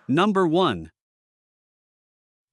Number 1.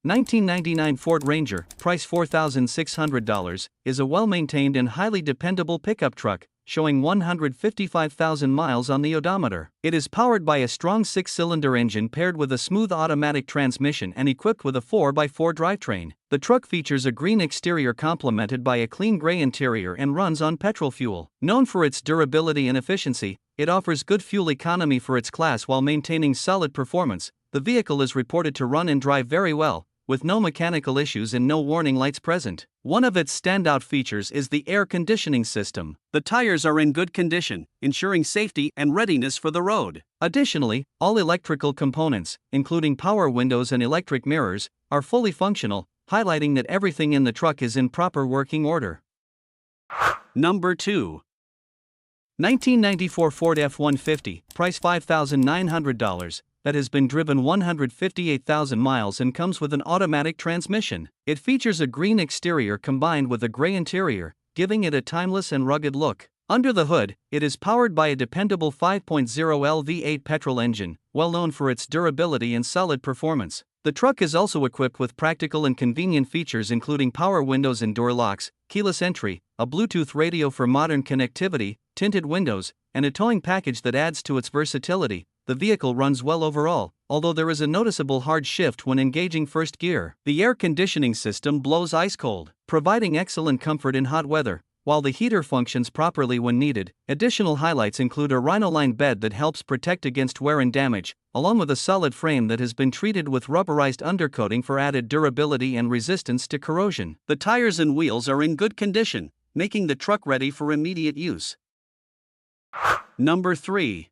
1999 Ford Ranger, price $4,600, is a well-maintained and highly dependable pickup truck, showing 155,000 miles on the odometer. It is powered by a strong 6-cylinder engine paired with a smooth automatic transmission and equipped with a 4x4 drivetrain. The truck features a green exterior complemented by a clean gray interior and runs on petrol fuel. Known for its durability and efficiency, it offers good fuel economy for its class while maintaining solid performance. The vehicle is reported to run and drive very well, with no mechanical issues and no warning lights present. One of its standout features is the air conditioning system. The tires are in good condition, ensuring safety and readiness for the road. Additionally, all electrical components, including power windows and electric mirrors, are fully functional, highlighting that everything in the truck is in proper working order. Number 2. 1994 Ford F150, price $5,900, that has been driven 158,000 miles and comes with an automatic transmission. It features a green exterior combined with a gray interior, giving it a timeless and rugged look. Under the hood, it is powered by a dependable 5.0L V8 petrol engine, well known for its durability and solid performance. The truck is also equipped with practical and convenient features including power windows and door locks, keyless entry, a Bluetooth radio for modern connectivity, tinted windows, and a towing package that adds to its versatility. The vehicle runs well overall, although there is a noticeable hard shift when engaging first gear. The air conditioning system blows ice cold, providing excellent comfort in hot weather, while the heater functions properly when needed. Additional highlights include a rhino-lined bed that helps protect against wear and damage, along with a solid frame that has been treated with rubberized undercoating for added durability and resistance to corrosion. The tires and wheels are in good condition, making the truck ready for immediate use. Number 3.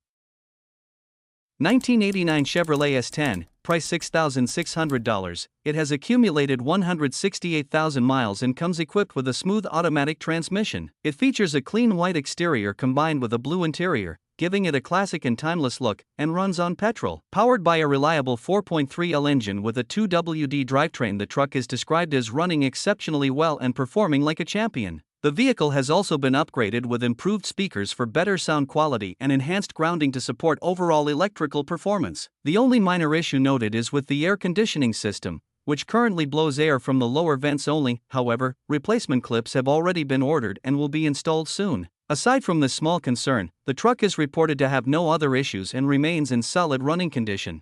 1989 Chevrolet S10, price $6,600. It has accumulated 168,000 miles and comes equipped with a smooth automatic transmission. It features a clean white exterior combined with a blue interior, giving it a classic and timeless look, and runs on petrol. Powered by a reliable 4.3L engine with a 2WD drivetrain, the truck is described as running exceptionally well and performing like a champion. The vehicle has also been upgraded with improved speakers for better sound quality and enhanced grounding to support overall electrical performance. The only minor issue noted is with the air conditioning system, which currently blows air from the lower vents only. However, replacement clips have already been ordered and will be installed soon. Aside from this small concern, the truck is reported to have no other issues and remains in solid running condition.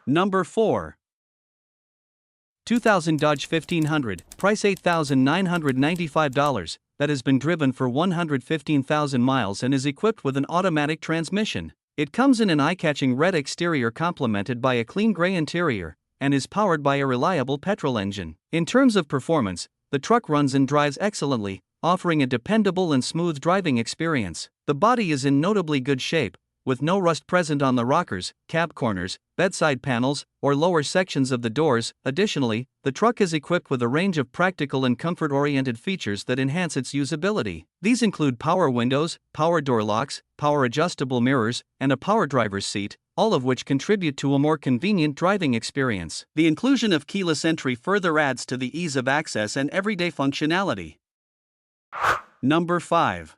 Number 4. 2000 Dodge 1500, price $8,995, that has been driven for 115,000 miles and is equipped with an automatic transmission. It comes in an eye-catching red exterior complemented by a clean gray interior, and is powered by a reliable petrol engine. In terms of performance, the truck runs and drives excellently, offering a dependable and smooth driving experience. The body is in notably good shape, with no rust present on the rockers, cab corners, bedside panels, or lower sections of the doors. Additionally, the truck is equipped with a range of practical and comfort-oriented features that enhance its usability. These include power windows, power door locks, power adjustable mirrors, and a power driver's seat, all of which contribute to a more convenient driving experience. The inclusion of keyless entry further adds to the ease of access and everyday functionality. Number 5.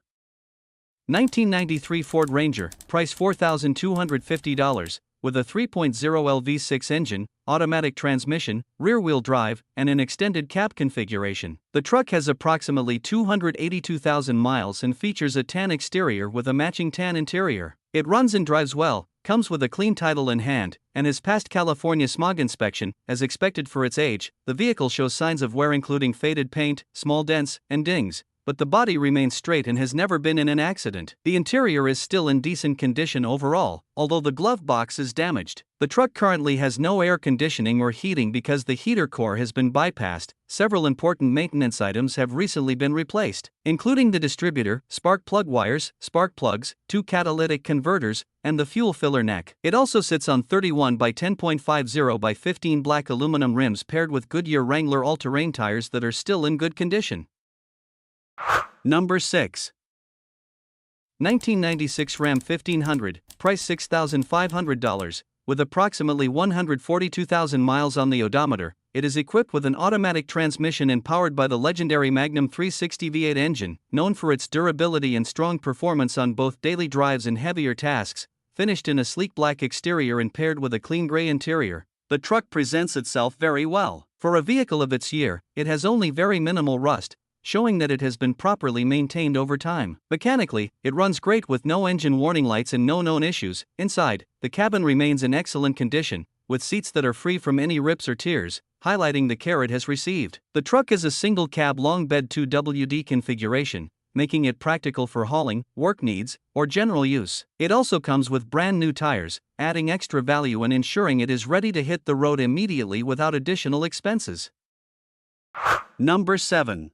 1993 Ford Ranger, price $4,250, with a 3.0L V6 engine, automatic transmission, rear-wheel drive, and an extended cab configuration. The truck has approximately 282,000 miles and features a tan exterior with a matching tan interior. It runs and drives well, comes with a clean title in hand, and has passed California smog inspection. As expected for its age, the vehicle shows signs of wear including faded paint, small dents, and dings, but the body remains straight and has never been in an accident. The interior is still in decent condition overall, although the glove box is damaged. The truck currently has no air conditioning or heating because the heater core has been bypassed. Several important maintenance items have recently been replaced, including the distributor, spark plug wires, spark plugs, 2 catalytic converters, and the fuel filler neck. It also sits on 31 by 10.50 by 15 black aluminum rims paired with Goodyear Wrangler all-terrain tires that are still in good condition. Number 6. 1996 Ram 1500, price $6,500, with approximately 142,000 miles on the odometer. It is equipped with an automatic transmission and powered by the legendary Magnum 360 V8 engine, known for its durability and strong performance on both daily drives and heavier tasks. finished in a sleek black exterior and paired with a clean gray interior. The truck presents itself very well. For a vehicle of its year, it has only very minimal rust, showing that it has been properly maintained over time. Mechanically, it runs great with no engine warning lights and no known issues. Inside, the cabin remains in excellent condition, with seats that are free from any rips or tears, highlighting the care it has received. The truck is a single cab long bed 2WD configuration, making it practical for hauling, work needs, or general use. It also comes with brand new tires, adding extra value and ensuring it is ready to hit the road immediately without additional expenses. Number 7.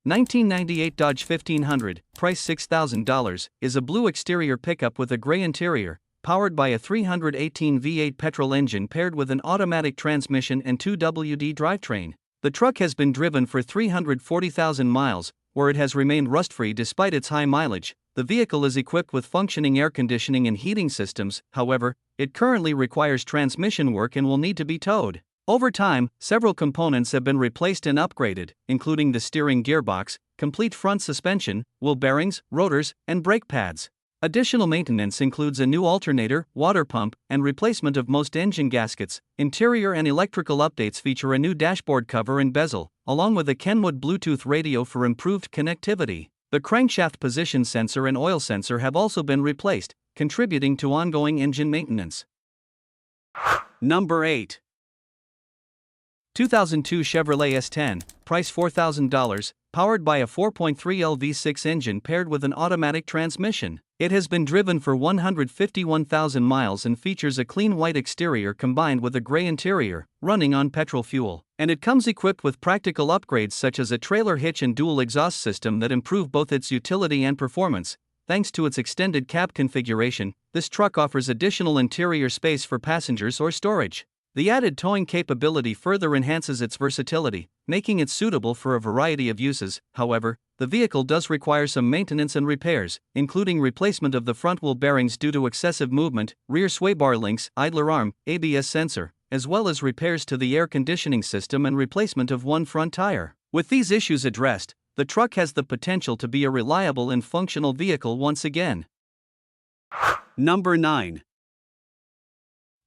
1998 Dodge 1500, price $6,000, is a blue exterior pickup with a gray interior, powered by a 318 V8 petrol engine paired with an automatic transmission and 2WD drivetrain. The truck has been driven for 340,000 miles, where it has remained rust-free despite its high mileage. The vehicle is equipped with functioning air conditioning and heating systems. However, it currently requires transmission work and will need to be towed. Over time, several components have been replaced and upgraded, including the steering gearbox, complete front suspension, wheel bearings, rotors, and brake pads. Additional maintenance includes a new alternator, water pump, and replacement of most engine gaskets. Interior and electrical updates feature a new dashboard cover and bezel, along with a Kenwood Bluetooth radio for improved connectivity. The crankshaft position sensor and oil sensor have also been replaced, contributing to ongoing engine maintenance. Number 8. 2002 Chevrolet S10, price $4,000, powered by a 4.3L V6 engine paired with an automatic transmission. It has been driven for 151,000 miles and features a clean white exterior combined with a gray interior, running on petrol fuel. And it comes equipped with practical upgrades such as a trailer hitch and dual exhaust system that improve both its utility and performance. Thanks to its extended cab configuration, this truck offers additional interior space for passengers or storage. The added towing capability further enhances its versatility, making it suitable for a variety of uses. However, the vehicle does require some maintenance and repairs, including replacement of the front wheel bearings due to excessive movement, rear sway bar links, idler arm, ABS sensor, as well as repairs to the air conditioning system and replacement of one front tire. With these issues addressed, the truck has the potential to be a reliable and functional vehicle once again. Number 9.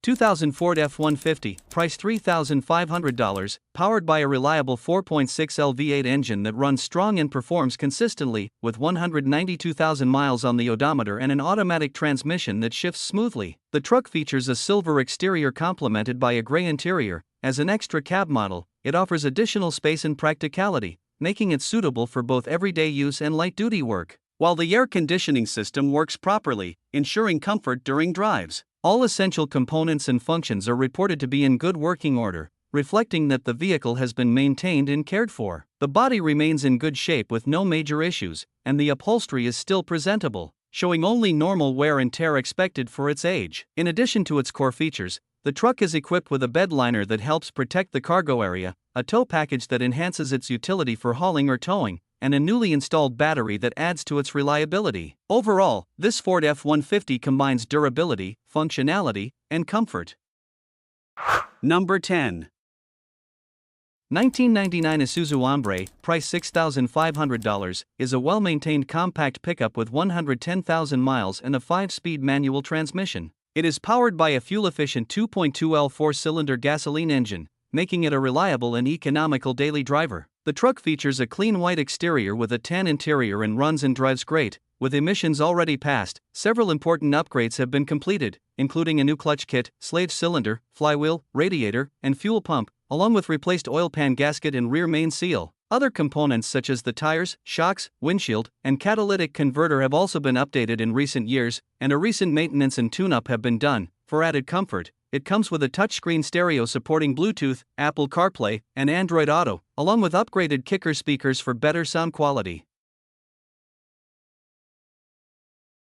2000 Ford F150, price $3,500, powered by a reliable 4.6L V8 engine that runs strong and performs consistently, with 192,000 miles on the odometer and an automatic transmission that shifts smoothly. The truck features a silver exterior complemented by a gray interior. As an extra cab model, it offers additional space and practicality, making it suitable for both everyday use and light-duty work. While the air conditioning system works properly, ensuring comfort during drives. All essential components and functions are reported to be in good working order, reflecting that the vehicle has been maintained and cared for. The body remains in good shape with no major issues, and the upholstery is still presentable, showing only normal wear and tear expected for its age. In addition to its core features, the truck is equipped with a bed liner that helps protect the cargo area, a tow package that enhances its utility for hauling or towing, and a newly installed battery that adds to its reliability. Overall, this Ford F-150 combines durability, functionality, and comfort. Number 10. 1999 Isuzu Ombre, price $6,500, is a well-maintained compact pickup with 110,000 miles and a 5-speed manual transmission. It is powered by a fuel-efficient 2.2L 4-cylinder gasoline engine, making it a reliable and economical daily driver. The truck features a clean white exterior with a tan interior and runs and drives great. With emissions already passed, several important upgrades have been completed, including a new clutch kit, slave cylinder, flywheel, radiator, and fuel pump, along with replaced oil pan gasket and rear main seal. Other components such as the tires, shocks, windshield, and catalytic converter have also been updated in recent years, and a recent maintenance and tune-up have been done. For added comfort, it comes with a touchscreen stereo supporting Bluetooth, Apple CarPlay, and Android Auto, along with upgraded kicker speakers for better sound quality.